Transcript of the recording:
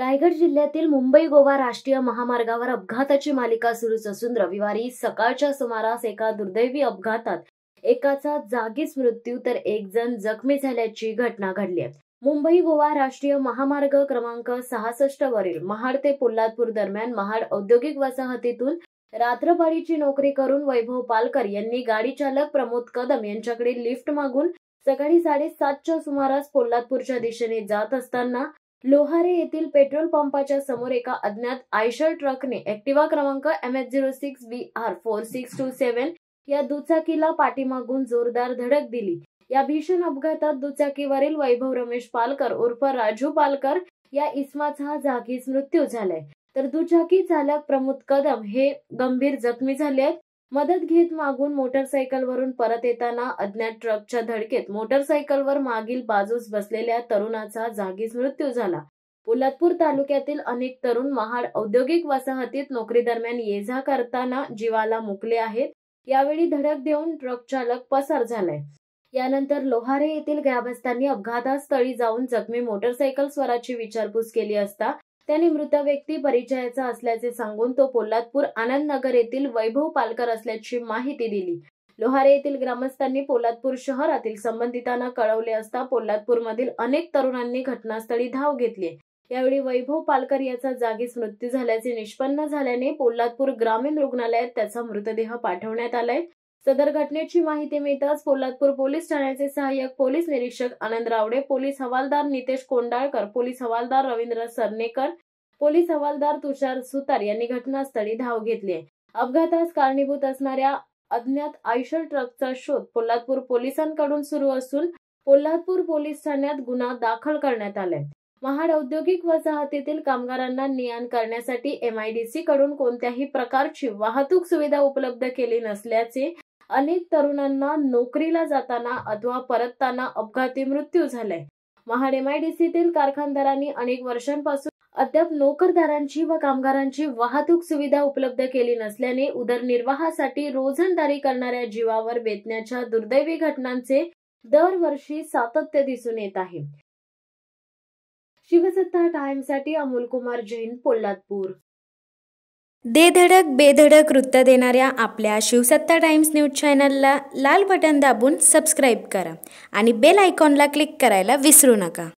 रायगड जिल्ह्यातील मुंबई गोवा राष्ट्रीय महामार्गावर अपघाताची मालिका सुरूच असून रविवारी सकाळच्या सुमारास एका दुर्दैवी अपघातात एकाचा जागीच मृत्यू तर एक जण जखमी झाल्याची घटना घडली आहे। मुंबई गोवा राष्ट्रीय महामार्ग क्रमांक 66 वरील महाड ते पोलादपूर दरम्यान महाड औद्योगिक वसाहतीतून रात्रपाळीची नोकरी करून वैभव पालकर यांनी गाडी चालक प्रमोद कदम यांच्याकडे लिफ्ट मागून सकाळी 7:30च्या सुमारास पोलादपूरच्या दिशेने जात असताना लोहारे येथील पेट्रोल पंपाच्या समोर एका अज्ञात आयशर ट्रकने ऍक्टिवा क्रमांक MH06BR4627 या दुचाकीला पाठीमागून जोरदार धडक दिली। या भीषण अपघातात दुचाकीवरील वैभव रमेश पालकर उर्फ राजू पालकर या इसमाचा जागीच मृत्यू झालाय, तर दुचाकी चालक प्रमोद कदम हे गंभीर जखमी झाले आहेत। मदत घेत मागून मोटरसायकलवरून परत येताना अज्ञात ट्रकच्या धडकेत मोटरसायकलवर मागील बाजूस बसलेल्या तरुणाचा जागीच मृत्यू झाला। पोलादपूर तालुक्यातील अनेक तरुण महाड औद्योगिक वसाहतीत नोकरी दरम्यान ये-जा करताना जीवाला मुकले आहेत। यावेळी धडक देऊन ट्रक चालक पसार झालाय। यानंतर लोहारे येथील ग्रामस्थांनी अपघातस्थळी जाऊन जखमी मोटरसायकल स्वाराची विचारपूस केली असता त्यांनी मृत व्यक्ती परिचयाचा असल्याचे सांगून तो पोलादपूर आनंद नगर येथील वैभव पालकर असल्याची माहिती दिली। लोहारे येथील ग्रामस्थांनी पोलादपूर शहरातील संबंधितांना कळवले असता पोलादपूरमधील अनेक तरुणांनी घटनास्थळी धाव घेतली। यावेळी वैभव पालकर याचा जागीच मृत्यू झाल्याचे निष्पन्न झाल्याने पोलादपूर ग्रामीण रुग्णालयात त्याचा मृतदेह पाठवण्यात आलाय। सदर घटनेची माहिती मिळताच पोलादपूर पोलीस ठाण्याचे सहाय्यक पोलीस निरीक्षक आनंद रावडे, पोलीस हवालदार नितेश कोंडाळकर, पोलीस हवालदार रवींद्र सरनेकर, पोलीस हवालदार तुषार सुतार यांनी घटनास्थळी धाव घेतली आहे। अपघातास कारणीभूत असणाऱ्या अज्ञात आयशर ट्रकचा शोध पोलादपूर पोलिसांकडून सुरू असून पोलादपूर पोलीस ठाण्यात गुन्हा दाखल करण्यात आलाय। महाड औद्योगिक वसाहतीतील कामगारांना ने-आण करण्यासाठी MIDC कडून कोणत्याही प्रकारची वाहतूक सुविधा उपलब्ध केली नसल्याचे अनेक तरुणांना नोकरीला जाताना अथवा परतताना अपघाती मृत्यू झालाय। महाड MIDCतील कारखानदारांनी अनेक वर्षांपासून अद्याप नोकरदारांची व कामगारांची वाहतूक सुविधा उपलब्ध केली नसल्याने उदरनिर्वाहासाठी रोजंदारी करणाऱ्या जीवावर बेतण्याच्या दुर्दैवी घटनांचे दरवर्षी सातत्य दिसून येत आहे। शिवसत्ता टाइम्ससाठी अमोल कुमार जैन, पोलादपूर। दे धडक बेधडक वृत्त देणाऱ्या आपल्या शिवसत्ता टाइम्स न्यूज चॅनलला लाल बटन दाबून सबस्क्राईब करा आणि बेल आयकॉनला क्लिक करायला विसरू नका।